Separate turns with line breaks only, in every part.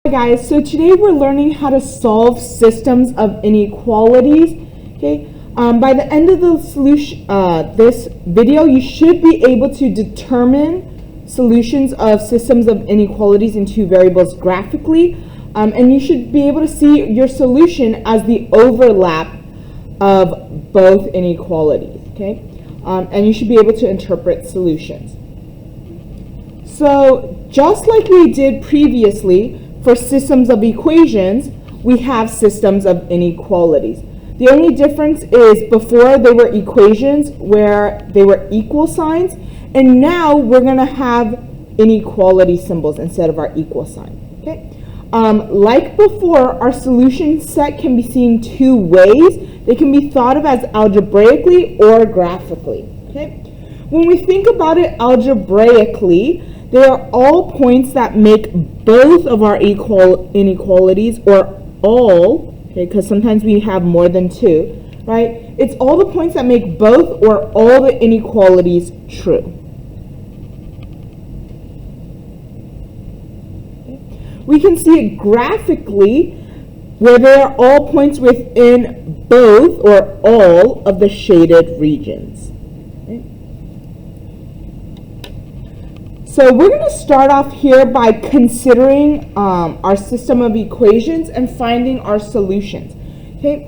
Hi guys, so today we're learning how to solve systems of inequalities. Okay, by the end of the solution, this video, you should be able to determine solutions of systems of inequalities in two variables graphically, and you should be able to see your solution as the overlap of both inequalities. Okay, and you should be able to interpret solutions. So just like we did previously, for systems of equations, we have systems of inequalities. The only difference is before they were equations where they were equal signs, and now we're going to have inequality symbols instead of our equal sign. Okay? Like before, our solution set can be seen two ways. They can be thought of as algebraically or graphically. Okay? When we think about it algebraically, they are all points that make both of our inequalities, or all, okay, because sometimes we have more than two, right? It's all the points that make both or all the inequalities true. Okay. We can see it graphically where they are all points within both or all of the shaded regions. So we're going to start off here by considering our system of equations and finding our solutions. Okay,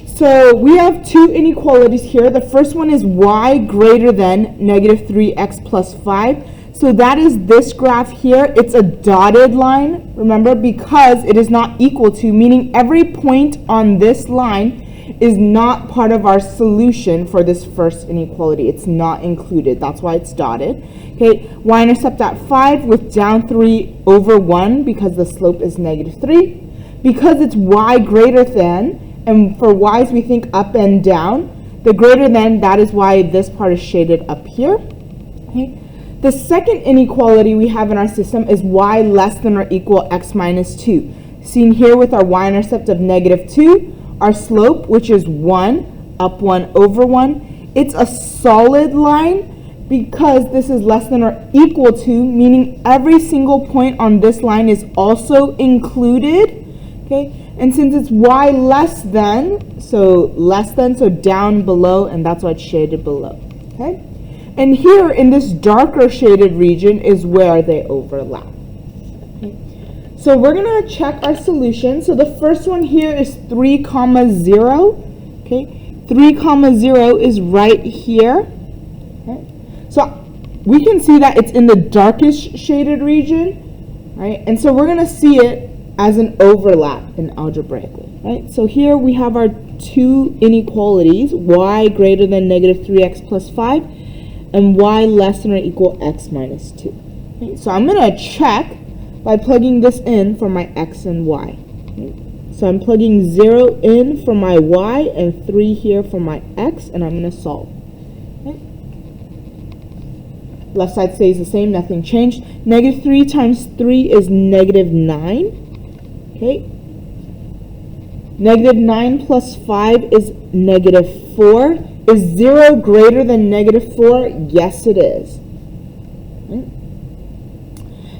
so we have two inequalities here. The first one is y greater than negative 3x plus 5. So that is this graph here. It's a dotted line, remember, because it is not equal to, meaning every point on this line is not part of our solution for this first inequality. It's not included. That's why it's dotted. Okay, y-intercept at 5 with down 3 over 1 because the slope is negative 3. Because it's y greater than, and for y's we think up and down, the greater than, that is why this part is shaded up here. Okay. The second inequality we have in our system is y less than or equal x minus 2. Seen here with our y-intercept of negative 2. Our slope, which is 1, up 1 over 1, it's a solid line because this is less than or equal to, meaning every single point on this line is also included. Okay, and since it's y less than, so down below, and that's why it's shaded below. Okay, and here in this darker shaded region is where they overlap. So we're going to check our solution. So the first one here is 3, 0. Okay, 3, 0 is right here. Okay. So we can see that it's in the darkest shaded region, right? And so we're going to see it as an overlap in algebraically, right? So here we have our two inequalities, y greater than negative 3x plus 5, and y less than or equal x minus 2. Okay. So I'm going to check by plugging this in for my x and y. Okay. So I'm plugging 0 in for my y and 3 here for my x, and I'm going to solve. Okay. Left side stays the same, nothing changed. Negative 3 times 3 is negative 9. Okay. Negative 9 plus 5 is negative 4. Is 0 greater than negative 4? Yes, it is. Okay.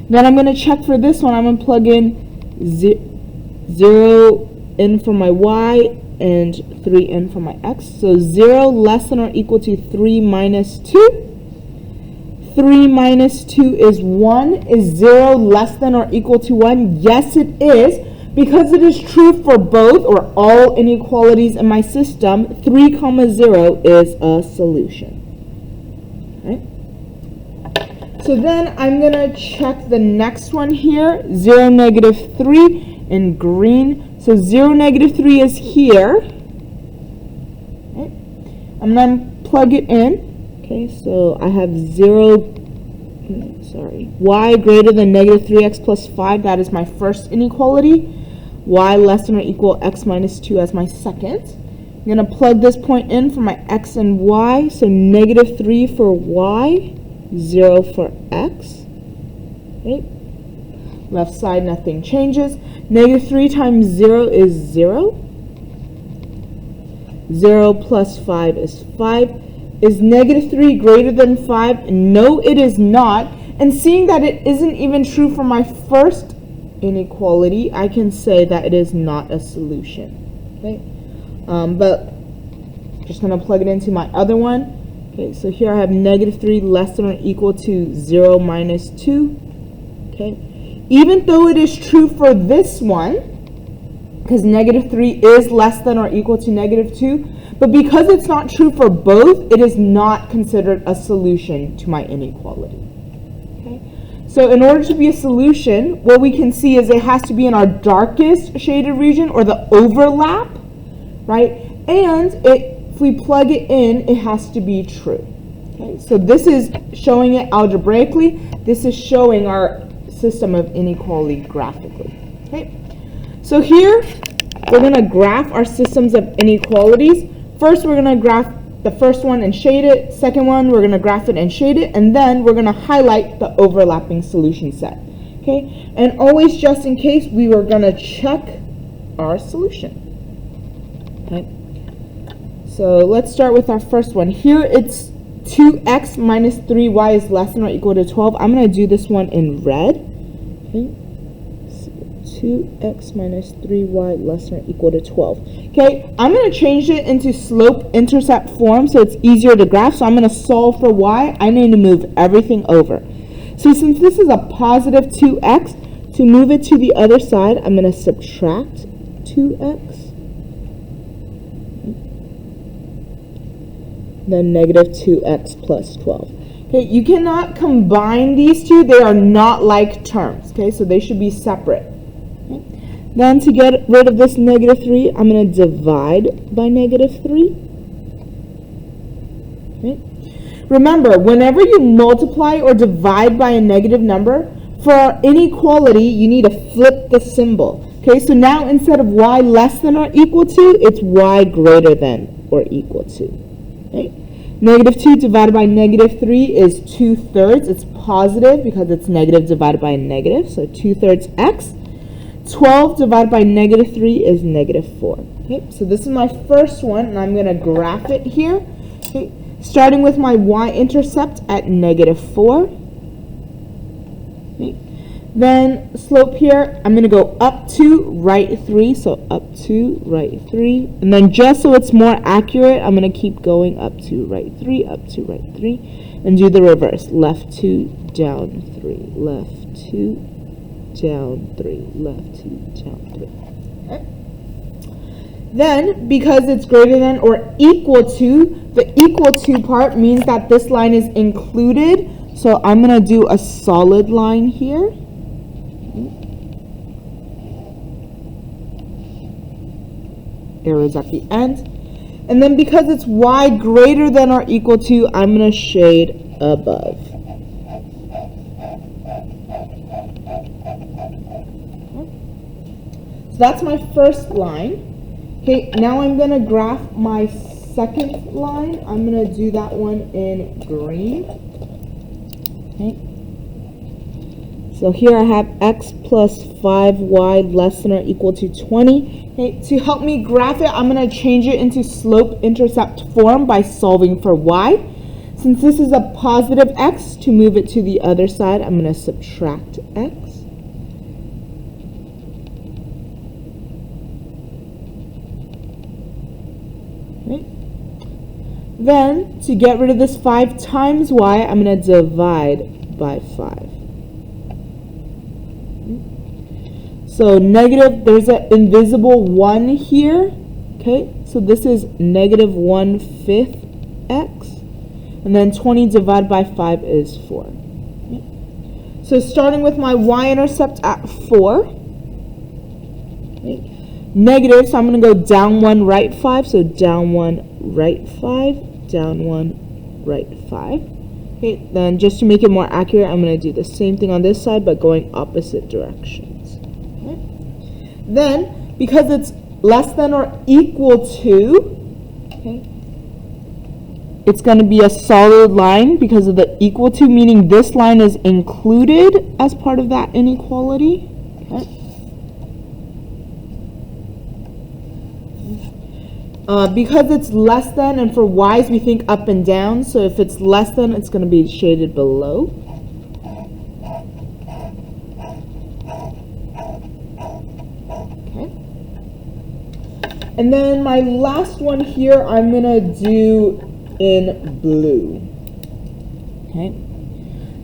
Then I'm going to check for this one. I'm going to plug in 0 in for my y and 3 in for my x. So 0 less than or equal to 3 minus 2. 3 minus 2 is 1. Is 0 less than or equal to 1? Yes, it is. Because it is true for both or all inequalities in my system, 3, 0 is a solution. Right? So then I'm going to check the next one here, 0, negative 3 in green. So 0, negative 3 is here. Okay. I'm going to plug it in. Okay, so I have y greater than negative 3x plus 5. That is my first inequality. Y less than or equal x minus 2 as my second. I'm going to plug this point in for my x and y. So negative 3 for y. 0 for x. Okay. Left side, nothing changes. Negative 3 times 0 is 0. 0 plus 5 is 5. Is negative 3 greater than 5? No, it is not. And seeing that it isn't even true for my first inequality, I can say that it is not a solution. Okay, but just going to plug it into my other one. Okay, so here I have -3 less than or equal to 0 minus 2. Okay, even though it is true for this one, because -3 is less than or equal to -2, but because it's not true for both, it is not considered a solution to my inequality. Okay, so in order to be a solution, what we can see is it has to be in our darkest shaded region or the overlap, right? And if we plug it in, it has to be true. Okay, so this is showing it algebraically. This is showing our system of inequality graphically. Okay, so here we're going to graph our systems of inequalities. First, we're going to graph the first one and shade it. Second one, we're going to graph it and shade it. And then we're going to highlight the overlapping solution set. Okay, and always, just in case, we were going to check our solution. Okay, so let's start with our first one. Here it's 2x minus 3y is less than or equal to 12. I'm going to do this one in red. Okay, so 2x minus 3y less than or equal to 12. Okay, I'm going to change it into slope-intercept form so it's easier to graph. So I'm going to solve for y. I need to move everything over. So since this is a positive 2x, to move it to the other side, I'm going to subtract 2x. Then negative 2x plus 12. Okay, you cannot combine these two. They are not like terms. Okay, so they should be separate. Okay. Then to get rid of this -3, I'm going to divide by -3. Okay. Remember, whenever you multiply or divide by a negative number, for our inequality, you need to flip the symbol. Okay, so now instead of y less than or equal to, it's y greater than or equal to. Okay. -2 divided by -3 is 2/3. It's positive because it's negative divided by a negative, so 2/3 x. 12 divided by -3 is -4. Okay, so this is my first one, and I'm going to graph it here. Okay, starting with my y-intercept at -4. Okay. Then slope here, I'm going to go up to right 3, so up to right 3. And then just so it's more accurate, I'm going to keep going up to right 3, up to right 3, and do the reverse. Left 2, down 3, left 2, down 3, left 2, down 3. Okay. Then, because it's greater than or equal to, the equal to part means that this line is included. So I'm going to do a solid line here. Arrows at the end. And then because it's y greater than or equal to, I'm going to shade above. Okay. So that's my first line. Okay, now I'm going to graph my second line. I'm going to do that one in green. Okay. So here I have x plus 5y less than or equal to 20. Okay, to help me graph it, I'm going to change it into slope-intercept form by solving for y. Since this is a positive x, to move it to the other side, I'm going to subtract x. Okay. Then, to get rid of this 5 times y, I'm going to divide by 5. So negative, there's an invisible 1 here. Okay, so this is negative 1/5 x. And then 20 divided by 5 is 4. Okay. So starting with my y-intercept at 4. Okay. Negative, so I'm going to go down 1, right 5. So down 1, right 5. Down 1, right 5. Okay, then just to make it more accurate, I'm going to do the same thing on this side, but going opposite directions. Okay. Then, because it's less than or equal to, okay, it's going to be a solid line because of the equal to, meaning this line is included as part of that inequality. Okay. Because it's less than, and for y's we think up and down, so if it's less than, it's going to be shaded below. And then my last one here, I'm going to do in blue. Okay.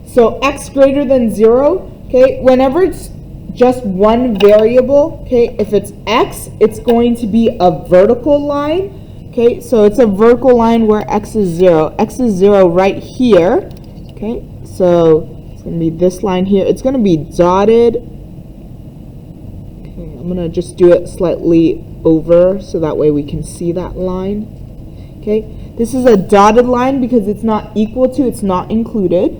So x greater than 0, okay, whenever it's just one variable, okay, if it's x, it's going to be a vertical line. Okay, so it's a vertical line where x is 0. X is 0 right here. Okay, so it's going to be this line here. It's going to be dotted. Okay, I'm going to just do it slightly over so that way we can see that line. Okay, this is a dotted line because it's not equal to, it's not included.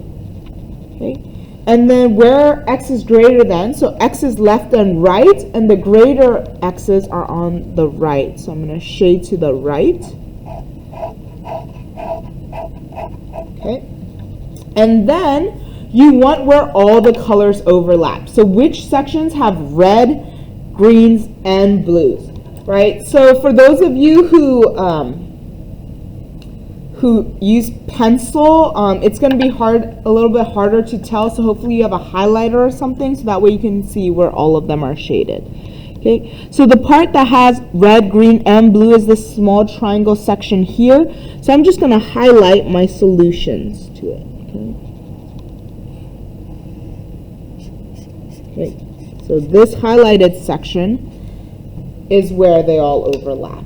Okay, and then where x is greater than, so x is left and right, and the greater x's are on the right. So I'm going to shade to the right. Okay, and then you want where all the colors overlap. So which sections have red, greens, and blues, right? So for those of you who use pencil, it's going to be a little bit harder to tell, so hopefully you have a highlighter or something so that way you can see where all of them are shaded. Okay, so the part that has red, green, and blue is this small triangle section here. So I'm just going to highlight my solutions to it. Okay, so this highlighted section is where they all overlap.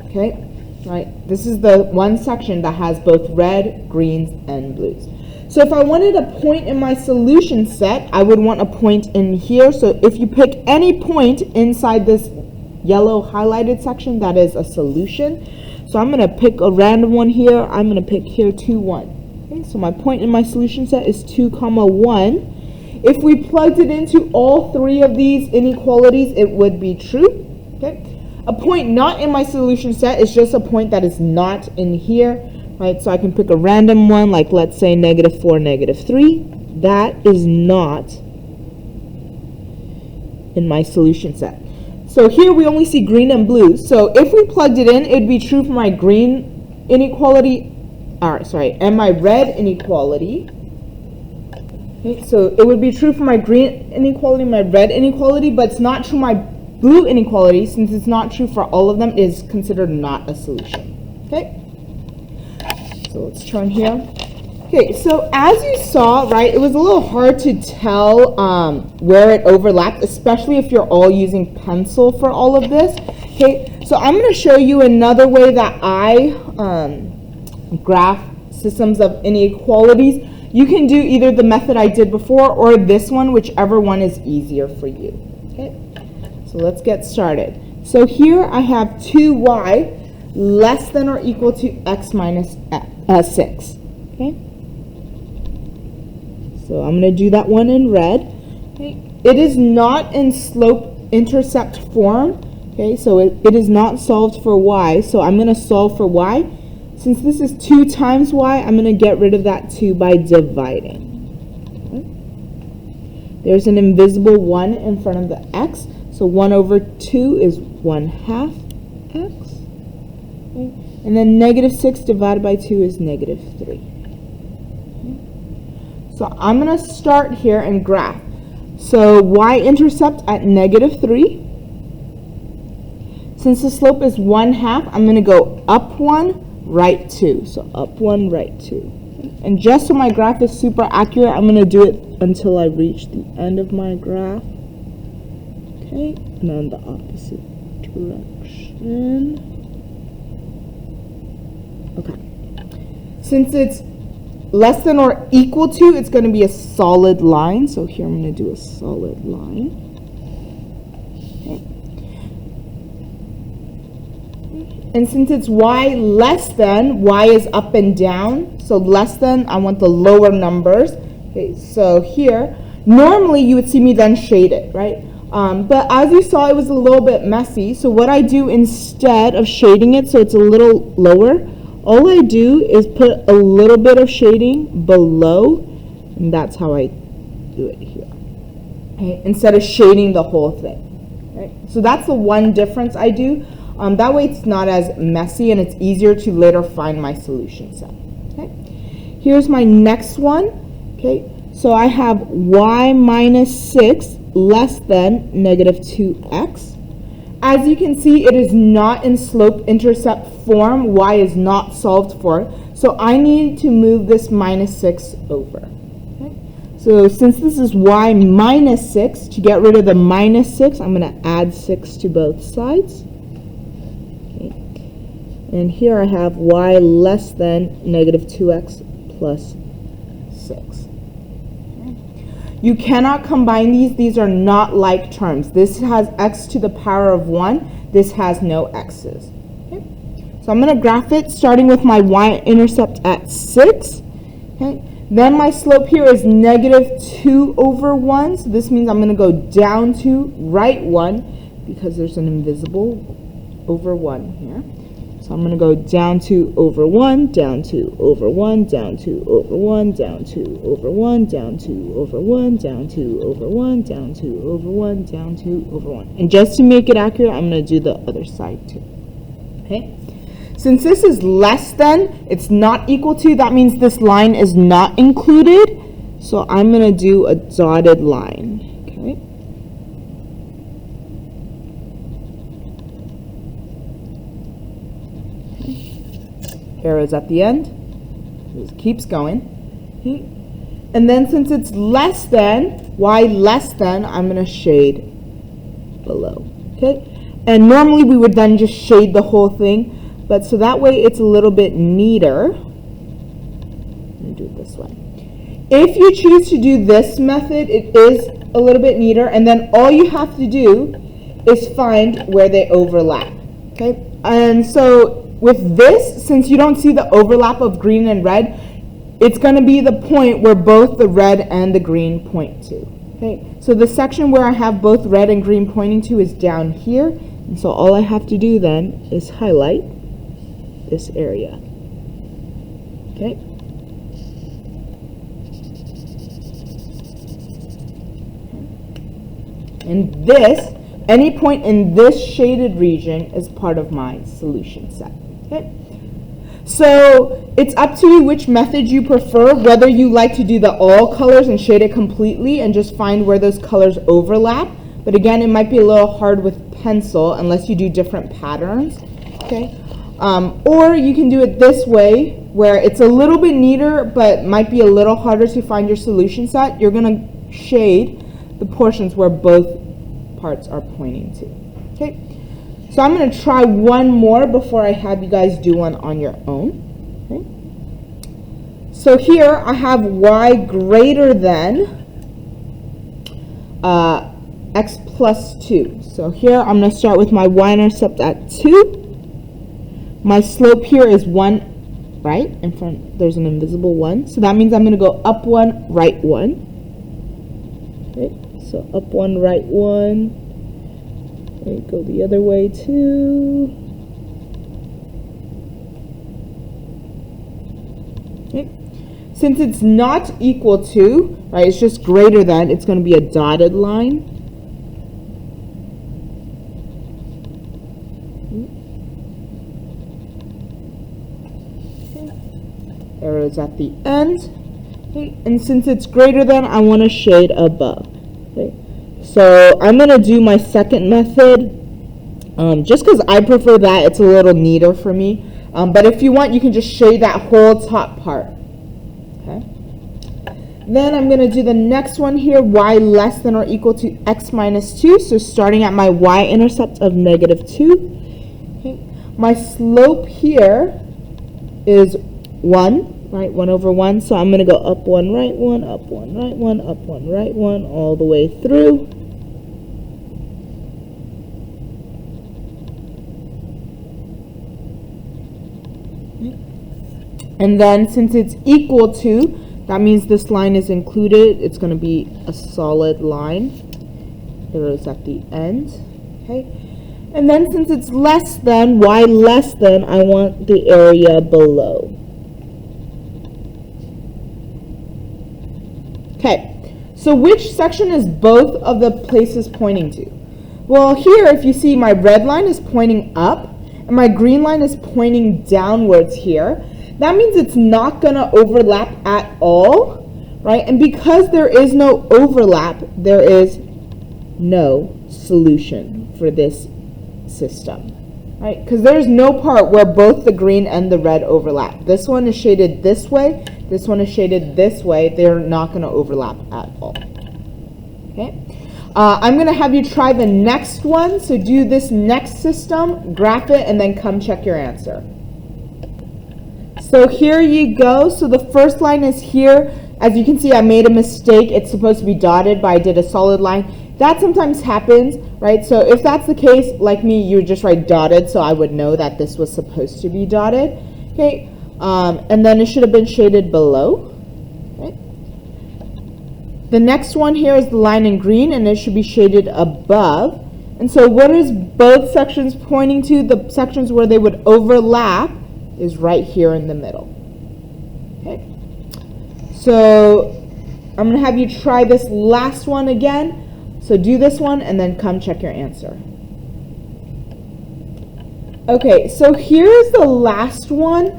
Okay. Right, this is the one section that has both red, greens, and blues. So if I wanted a point in my solution set, I would want a point in here. So if you pick any point inside this yellow highlighted section, that is a solution. So I'm going to pick a random one here. I'm going to pick here 2, 1. Okay, so my point in my solution set is 2, 1. If we plugged it into all 3 of these inequalities, it would be true. Okay. A point not in my solution set is just a point that is not in here, right? So I can pick a random one, like let's say -4, -3. That is not in my solution set. So here we only see green and blue. So if we plugged it in, it would be true for my green inequality, and my red inequality. Okay, so it would be true for my green inequality, my red inequality, but it's not true for my blue inequality. Since it's not true for all of them, it is considered not a solution. Okay, so let's turn here. Okay, so as you saw, right, it was a little hard to tell where it overlapped, especially if you're all using pencil for all of this. Okay, so I'm going to show you another way that I graph systems of inequalities. You can do either the method I did before or this one, whichever one is easier for you. Okay. So let's get started. So here I have 2y less than or equal to x minus 6. Okay. So I'm going to do that one in red. Okay. It is not in slope-intercept form. Okay, so it is not solved for y. So I'm going to solve for y. Since this is 2 times y, I'm going to get rid of that 2 by dividing. Okay. There's an invisible 1 in front of the x. So 1 over 2 is 1/2 x. Okay. And then -6 divided by 2 is -3. Okay. So I'm going to start here and graph. So y-intercept at -3. Since the slope is 1/2, I'm going to go up 1, right 2. So up 1, right 2. And just so my graph is super accurate, I'm going to do it until I reach the end of my graph. Okay, and then the opposite direction. Okay. Since it's less than or equal to, it's going to be a solid line. So here I'm going to do a solid line. Okay. And since it's y less than, y is up and down. So less than, I want the lower numbers. Okay, so here, normally you would see me then shade it, right? But as you saw, it was a little bit messy. So what I do instead of shading it so it's a little lower, all I do is put a little bit of shading below, and that's how I do it here. Okay, instead of shading the whole thing. Right? So that's the one difference I do. That way it's not as messy and it's easier to later find my solution set. Okay? Here's my next one. Okay, so I have y minus 6 less than -2x. As you can see, it is not in slope-intercept form. Y is not solved for. So I need to move this minus 6 over. Okay? So since this is y minus 6, to get rid of the minus 6, I'm going to add 6 to both sides. Okay. And here I have y less than negative 2x plus 6. You cannot combine these. These are not like terms. This has x to the power of 1. This has no x's. Okay? So I'm going to graph it starting with my y-intercept at 6. Okay? Then my slope here is negative 2 over 1. So this means I'm going to go down to right 1 because there's an invisible over 1 here. So I'm going to go down 2 over 1, down 2 over 1, down 2 over 1, down 2 over 1, down 2 over 1, down 2 over 1, down 2 over 1, down 2 over 1. And just to make it accurate, I'm going to do the other side too. Okay? Since this is less than, it's not equal to, that means this line is not included. So I'm going to do a dotted line. Okay? Arrows at the end. It keeps going. Okay. And then since it's less than, y less than, I'm going to shade below. Okay? And normally we would then just shade the whole thing, but so that way it's a little bit neater. I'm going to do it this way. If you choose to do this method, it is a little bit neater, and then all you have to do is find where they overlap. Okay? And so with this, since you don't see the overlap of green and red, it's going to be the point where both the red and the green point to. Okay, so the section where I have both red and green pointing to is down here, and so all I have to do then is highlight this area. Okay. And this, any point in this shaded region is part of my solution set. Okay. So it's up to you which method you prefer, whether you like to do the all colors and shade it completely and just find where those colors overlap. But again, it might be a little hard with pencil unless you do different patterns. Okay. Or you can do it this way where it's a little bit neater but might be a little harder to find your solution set. You're going to shade the portions where both parts are pointing to. Okay. So I'm going to try one more before I have you guys do one on your own. Okay. So here I have y greater than x plus 2. So here I'm going to start with my y-intercept at 2. My slope here is 1, right? In front there's an invisible 1. So that means I'm going to go up 1, right 1. Okay. So up 1, right 1. Go the other way too. Okay. Since it's not equal to, right, it's just greater than, it's going to be a dotted line. Okay. Arrows at the end. Okay. And since it's greater than, I want to shade above. Okay. So I'm going to do my second method just because I prefer that. It's a little neater for me. But if you want, you can just shade that whole top part. Okay. Then I'm going to do the next one here, y less than or equal to x minus 2. So starting at my y-intercept of negative 2. Okay. My slope here is 1, right? 1 over 1. So I'm going to go up 1, right 1, up 1, right 1, up 1, right 1, all the way through. And then since it's equal to, that means this line is included. It's going to be a solid line. Arrows at the end. Okay. And then since it's less than, y less than, I want the area below. Okay. So which section is both of the places pointing to? Well, here if you see my red line is pointing up and my green line is pointing downwards here. That means it's not going to overlap at all, right? And because there is no overlap, there is no solution for this system, right? Because there's no part where both the green and the red overlap. This one is shaded this way, this one is shaded this way. They're not going to overlap at all. Okay. I'm going to have you try the next one. So do this next system, graph it, and then come check your answer. So here you go. So the first line is here. As you can see, I made a mistake. It's supposed to be dotted, but I did a solid line. That sometimes happens, right? So if that's the case, like me, you would just write dotted, so I would know that this was supposed to be dotted. Okay, and then it should have been shaded below. Okay. The next one here is the line in green, and it should be shaded above. And so what is both sections pointing to? The sections where they would overlap is right here in the middle. Okay. So I'm going to have you try this last one again. So do this one and then come check your answer. Okay, so here's the last one.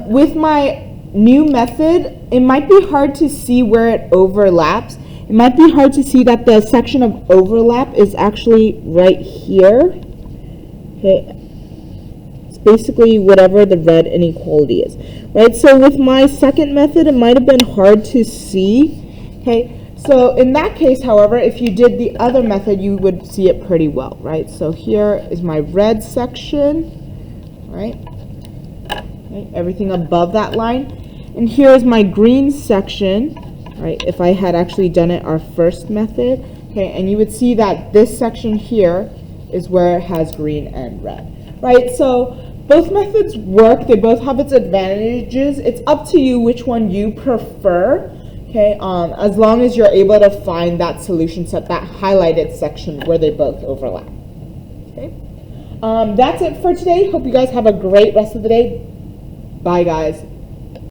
With my new method, it might be hard to see where it overlaps. It might be hard to see that the section of overlap is actually right here. Okay. It's basically whatever the red inequality is. Right, so with my second method, it might have been hard to see. Okay, so in that case, however, if you did the other method, you would see it pretty well, right? So here is my red section, right? Okay, everything above that line. And here is my green section, right? If I had actually done it our first method, okay, and you would see that this section here is where it has green and red, right? So both methods work. They both have its advantages. It's up to you which one you prefer. Okay, as long as you're able to find that solution set, that highlighted section where they both overlap. Okay, that's it for today. Hope you guys have a great rest of the day. Bye, guys.